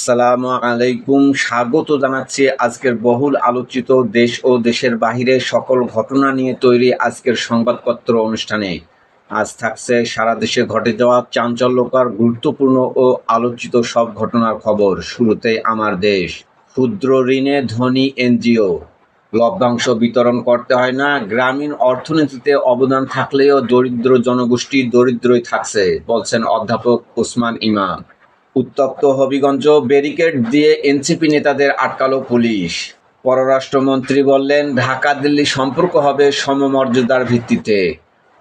আসসালামু আলাইকুম। স্বাগত জানাচ্ছি আজকের বহুল আলোচিত দেশ ও দেশের বাহিরে সকল ঘটনা নিয়ে তৈরি আজকের সংবাদপত্র অনুষ্ঠানে। আজ থাকছে সারা দেশে ঘটে যাওয়া চাঞ্চল্যকর, গুরুত্বপূর্ণ ও আলোচিত সব ঘটনার খবর। শুরুতেই আমার দেশ। ক্ষুদ্র ঋণে ধনী এনজিও। লভ্যাংশ বিতরণ করতে হয় না, গ্রামীণ অর্থনীতিতে অবদান থাকলেও দরিদ্র জনগোষ্ঠী দরিদ্রই থাকছে, বলছেন অধ্যাপক ওসমান ইমাম। উত্তপ্ত হবিগঞ্জ, ব্যারিকেড দিয়ে এনসিপি নেতাদের আটকালো পুলিশ। পররাষ্ট্রমন্ত্রী বললেন, ঢাকা দিল্লি সম্পর্ক হবে সমমর্যাদার ভিত্তিতে।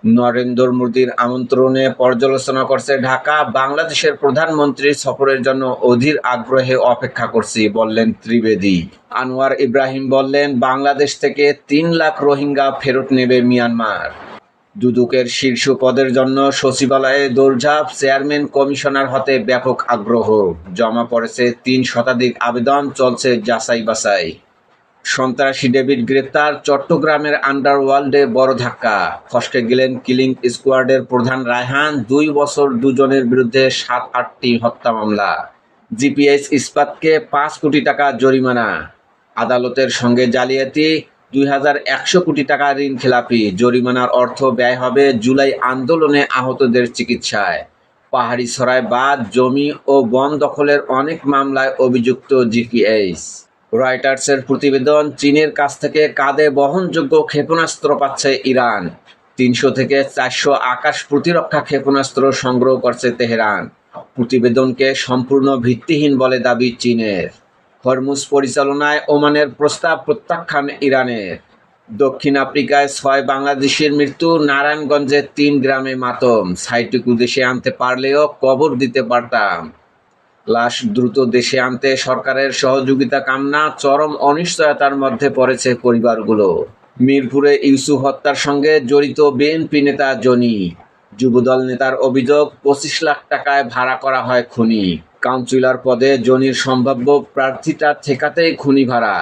নরেন্দ্র মোদীর আমন্ত্রণে পর্যালোচনা করছে ঢাকা। বাংলাদেশের প্রধানমন্ত্রীর সফরের জন্য অধীর আগ্রহে অপেক্ষা করছি, বললেন ত্রিবেদী। আনোয়ার ইব্রাহিম বললেন, বাংলাদেশ থেকে ৩ লাখ রোহিঙ্গা ফেরত নেবে মিয়ানমার। দুদকের শীর্ষ পদের জন্য সচিবালয়ে দৌড়ঝাঁপ, চেয়ারম্যান কমিশনার হতে ব্যাপক আগ্রহ। জমা পড়েছে ৩ শতাধিক আবেদন, চলছে যাচাই বাছাই। সন্ত্রাসী ডেভিড গ্রেপ্তার, চট্টগ্রামের আন্ডারওয়ার্ল্ডে বড় ধাক্কা। ফসকে গেলেন কিলিং স্কোয়াডের প্রধান রায়হান। ২ বছর দুজনের বিরুদ্ধে ৭-৮টি হত্যা মামলা। জিপিএস ইস্পাতকে ৫ কোটি টাকা জরিমানা। আদালতের সঙ্গে জালিয়াতি, ২,১০০ কোটি টাকা ঋণ খেলাপি। জরিমানার অর্থ ব্যয় হবে জুলাই আন্দোলনে আহতদের চিকিৎসায়। পাহাড়ি ছড়ায় বাঁধ, জমি ও বন দখলের অনেক মামলায় অভিযুক্ত জিপিএস। রয়টার্সের প্রতিবেদন, চীনের কাছ থেকে কাঁধে বহনযোগ্য ক্ষেপণাস্ত্র পাচ্ছে ইরান। ৩০০ থেকে ৪০০ আকাশ প্রতিরক্ষা ক্ষেপণাস্ত্র সংগ্রহ করছে তেহরান। প্রতিবেদনকে সম্পূর্ণ ভিত্তিহীন বলে দাবি চীনের। হরমুজ পরিচালনায় ওমানের প্রস্তাব প্রত্যাখ্যান ইরানের। দক্ষিণ আফ্রিকায় ৬ বাংলাদেশের মৃত্যু, নারায়ণগঞ্জে ৩ গ্রামে মাতম। ছাইটুকু দেশে আনতে পারলেও কবর দিতে পারতাম। লাশ দ্রুত দেশে আনতে সরকারের সহযোগিতা কামনা, চরম অনিশ্চয়তার মধ্যে পড়েছে পরিবারগুলো। মিরপুরে ইউসুফ হত্যার সঙ্গে জড়িত বিএনপি নেতা জনি। যুবদল নেতার অভিযোগ, ২৫ লাখ টাকায় ভাড়া করা হয় খুনি। কাউন্সিলর পদে জনির সম্ভাব্য প্রার্থিতা ঠেকাতেই খুনি ভাড়া।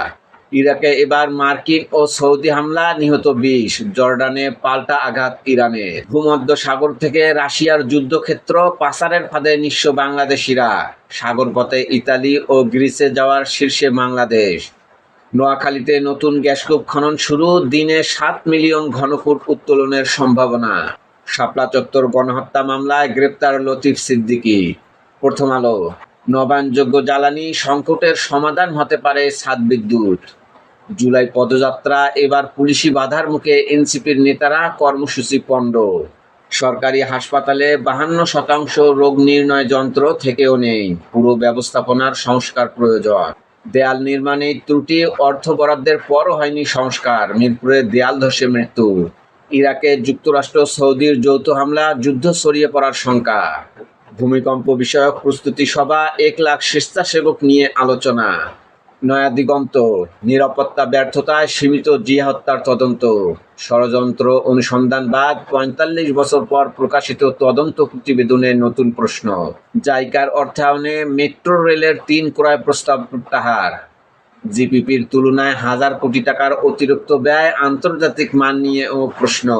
ইরাকে এবার মার্কিন ও সৌদি হামলা, নিহত ২০। জর্ডানে পাল্টা আঘাত ইরানের। ভূমধ্য সাগর থেকে রাশিয়ার যুদ্ধক্ষেত্র পাচারের ফাঁদে নিঃস্ব বাংলাদেশিরা। সাগরপথে ইতালি ও গ্রিসে যাওয়ার শীর্ষে বাংলাদেশ। নোয়াখালীতে নতুন গ্যাসকূপ খনন শুরু, দিনে ৭ মিলিয়ন ঘনফুট উত্তোলনের সম্ভাবনা। শাপলা চত্বর গণহত্যা মামলায় গ্রেপ্তার লতিফ সিদ্দিকী। প্রথম আলো। নবায়নযোগ্য জ্বালানি সংকটের সমাধান হতে পারে ছাদ বিদ্যুৎ। জুলাই পদযাত্রা, এবার পুলিশি বাধার মুখে এনসিপির নেতারা, কর্মসূচি পণ্ড। সরকারি হাসপাতালে ৫২% রোগ নির্ণয় যন্ত্র থেকেও নেই। পুরো ব্যবস্থাপনার সংস্কার প্রয়োজন। দেয়াল নির্মাণে ত্রুটি, অর্থ বরাদ্দের পরও হয়নি সংস্কার। মিরপুরে দেয়াল ধসে মৃত্যু। ইরাকে যুক্তরাষ্ট্র সৌদির যৌথ হামলা, যুদ্ধ ছড়িয়ে পড়ার শঙ্কা। ভূমিকম্প বিষয়ক প্রস্তুতি সভা, ১ লাখ স্বেচ্ছাসেবক নিয়ে আলোচনা। নয়া দিগন্ত, নিরাপত্তা ব্যর্থতায় সীমিত জিয়া হত্যার তদন্ত। ষড়যন্ত্র অনুসন্ধানবাদ, ৪৫ বছর পর প্রকাশিত তদন্ত প্রতিবেদনে নতুন প্রশ্ন। জাইকার অর্থায়নে মেট্রো রেলের ৩ ক্রয় প্রস্তাব প্রত্যাহার। জিপিপির তুলনায় ১,০০০ কোটি টাকার অতিরিক্ত ব্যয়, আন্তর্জাতিক মান নিয়েও প্রশ্ন।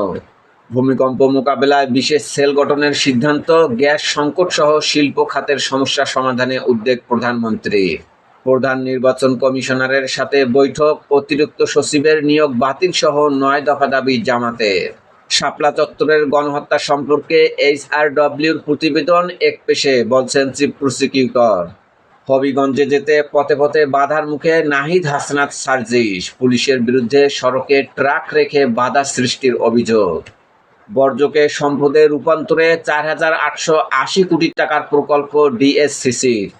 ভূমিকম্প মোকাবেলায় বিশেষ সেল গঠনের সিদ্ধান্ত। গ্যাস সংকটসহ শিল্প খাতের সমস্যা সমাধানে উদ্যোগ প্রধানমন্ত্রীর। প্রধান নির্বাচন কমিশনারের সাথে বৈঠক, অতিরিক্ত সচিবের নিয়োগ বাতিল সহ ৯ দফা দাবি জামাতের। শাপলা চত্বরের গণহত্যা সম্পর্কে এইচআরডব্লিউর প্রতিবেদন একপেশে, বলছেন চিফ প্রসিকিউটর। হবিগঞ্জে যেতে পথে পথে বাধার মুখে নাহিদ হাসনাত সার্জিস। পুলিশের বিরুদ্ধে সড়কে ট্রাক রেখে বাধা সৃষ্টির অভিযোগ। বর্জ্যকে সম্পদে রূপান্তরে ৪,৮৮০ কোটি টাকার প্রকল্প ডিএসসিসির।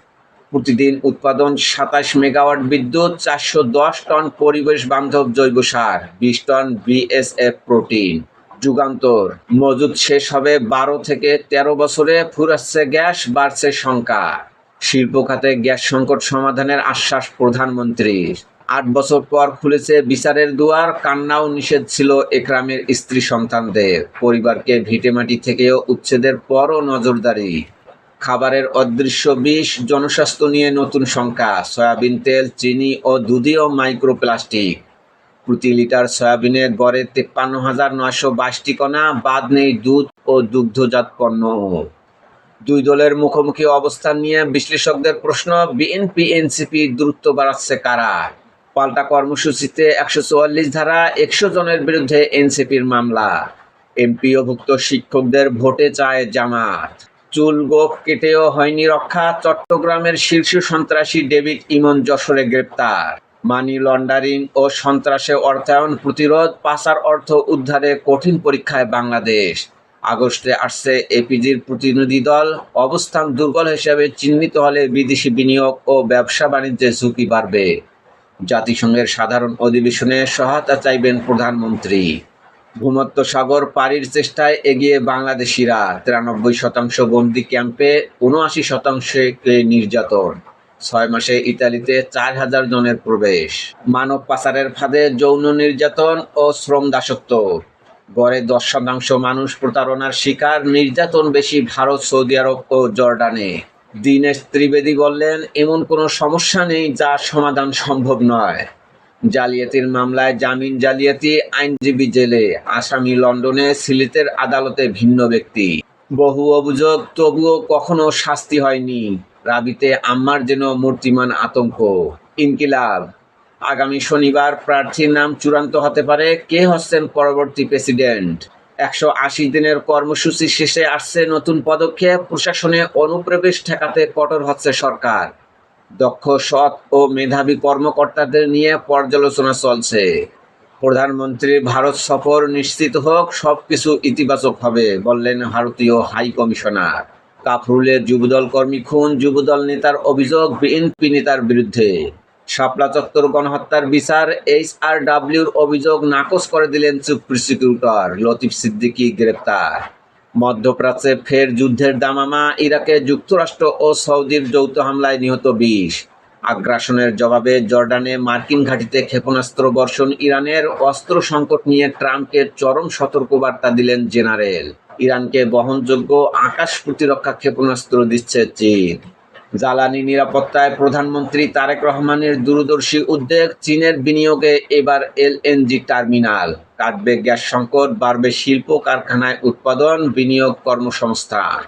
প্রতিদিন উৎপাদন ২৭ মেগাওয়াট বিদ্যুৎ, ৪১০ টন পরিবেশ বান্ধব জৈব সার, ২০ টন বিএসএফ প্রোটিন। যুগান্তর, মজুদ শেষ হবে ১২ থেকে ১৩ বছরে, ফুরাচ্ছে গ্যাস, বাড়ছে শঙ্কা। শিল্প খাতে গ্যাস সংকট সমাধানের আশ্বাস প্রধানমন্ত্রীর। ৮ বছর পর খুলেছে বিচারের দুয়ার, কান্নাও নিষেধ ছিল একরামের স্ত্রী সন্তানদের। পরিবারকে ভিটেমাটি থেকেও উচ্ছেদের পরও নজরদারি। খাবারের অদৃশ্য বিষ, জনস্বাস্থ্য নিয়ে নতুন শঙ্কা। সয়াবিন তেল, চিনি ও দুধেও মাইক্রোপ্লাস্টিক। প্রতি লিটার সয়াবিনের গড়ে ৫৩,৯২২টি কণা, বাদ নেই দুধ ও দুগ্ধজাত পণ্য। দুই দলের মুখোমুখি অবস্থান নিয়ে বিশ্লেষকদের প্রশ্ন, বিএনপি এনসিপির দূরত্ব বাড়াচ্ছে কারা? পাল্টা কর্মসূচিতে 144 ধারা, 100 জনের বিরুদ্ধে এনসিপির মামলা। এমপিওভুক্ত শিক্ষকদের ভোটে চায় জামাত। চুল গোঁফ কেটেও হয়নি রক্ষা, চট্টগ্রামের শীর্ষ সন্ত্রাসী ডেভিড ইমন যশোরে গ্রেপ্তার। মানি লন্ডারিং ও সন্ত্রাসে অর্থায়ন প্রতিরোধ, পাচার অর্থ উদ্ধারে কঠিন পরীক্ষায় বাংলাদেশ। আগস্টে আসছে এপিজির প্রতিনিধি দল। অবস্থান দুর্বল হিসেবে চিহ্নিত হলে বিদেশি বিনিয়োগ ও ব্যবসা বাণিজ্যে ঝুঁকি বাড়বে। জাতিসংঘের সাধারণ অধিবেশনে সহায়তা চাইবেন প্রধানমন্ত্রী। ভূমধ্যসাগর পাড়ির চেষ্টায় এগিয়ে বাংলাদেশিরা। 93% বন্দি ক্যাম্পে, 79% নির্যাতন। 6 মাসে ইতালিতে 4000 জনের প্রবেশ। মানব পাচারের ফাঁদে যৌন নির্যাতন ও শ্রম দাসত্ব। গড়ে 10% মানুষ প্রতারণার শিকার। নির্যাতন বেশি ভারত, সৌদি আরব ও জর্ডানে। দীনেশ ত্রিবেদী বললেন, এমন কোনো সমস্যা নেই যার সমাধান সম্ভব নয়। জালিয়াতির মামলায় জামিন জালিয়াতি, আইনজীবী জেলে, আসামি লন্ডনে, সিলেটের আদালতে ভিন্ন ব্যক্তি। বহু অভিযোগ, তবুও কখনো শাস্তি হয়নি। রাবিতে আম্মার যেন মূর্তিমান আতঙ্ক। ইনকিলাব, আগামী শনিবার প্রার্থীর নাম চূড়ান্ত হতে পারে। কে হচ্ছেন পরবর্তী প্রেসিডেন্ট? 180 দিনের কর্মসূচি শেষে আসছে নতুন পদক্ষেপ। প্রশাসনে অনুপ্রবেশ ঠেকাতে কঠোর হচ্ছে সরকার। দক্ষ, সৎ ও মেধাবী কর্মকর্তাদের নিয়ে পর্যালোচনা চলছে। প্রধানমন্ত্রীর ভারত সফর নিশ্চিত হোক, সবকিছু ইতিবাচক হবে, বললেন ভারতীয় হাই কমিশনার। কাফরুলের যুবদল কর্মী খুন, যুবদল নেতার অভিযোগ বিএনপি নেতার বিরুদ্ধে। শাপলা চত্বর গণহত্যার বিচার, এইচআরডব্লিউর অভিযোগ নাকচ করে দিলেন চিফ প্রসিকিউটর। লতিফ সিদ্দিকী গ্রেপ্তার। মধ্যপ্রাচ্যে ফের যুদ্ধের দামামা, ইরাকে যুক্তরাষ্ট্র ও সৌদির যৌথ হামলায় নিহত 20। আগ্রাসনের জবাবে জর্ডানে মার্কিন ঘাঁটিতে ক্ষেপণাস্ত্র বর্ষণ ইরানের। অস্ত্র সংকট নিয়ে ট্রাম্পকে চরম সতর্কবার্তা দিলেন জেনারেল। ইরানকে বহনযোগ্য আকাশ প্রতিরক্ষা ক্ষেপণাস্ত্র দিচ্ছে চীন। জ্বালানি নিরাপত্তায় প্রধানমন্ত্রী তারেক রহমানের দূরদর্শী উদ্যোগ। চীনের বিনিয়োগে এবার এলএনজি টার্মিনাল। কাটবে গ্যাস সংকট, বাড়বে শিল্প কারখানায় উৎপাদন, বিনিয়োগ, কর্মসংস্থান।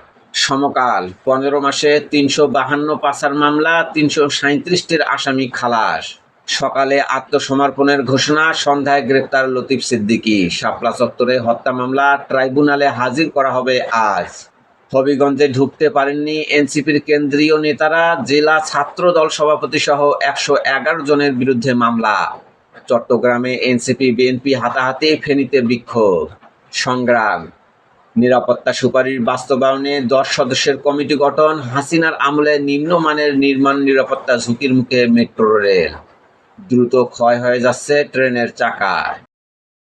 সমকাল, 15 মাসে 352 পাচার মামলা, 337টির আসামি খালাস। সকালে আত্মসমর্পণের ঘোষণা, সন্ধ্যায় গ্রেপ্তার লতিফ সিদ্দিকী। শাপলা চত্বরে হত্যা মামলা, ট্রাইব্যুনালে হাজির করা হবে আজ। হবিগঞ্জে ঢুকতে পারেননি এনসিপির কেন্দ্রীয় নেতারা। জেলা ছাত্র দল সভাপতি সহ 111 জনের বিরুদ্ধে মামলা। চট্টগ্রামে এনসিপি বিএনপি হাতাহাতি, ফেনীতে বিক্ষোভ। সংগ্রাম, নিরাপত্তা সুপারিশ বাস্তবায়নে 10 সদস্যের কমিটি গঠন। হাসিনার আমলে নিম্নমানের নির্মাণ নিরাপত্তা ঝুঁকির মুখে মেট্রো রেল। দ্রুত ক্ষয় হয়ে যাচ্ছে ট্রেনের চাকা।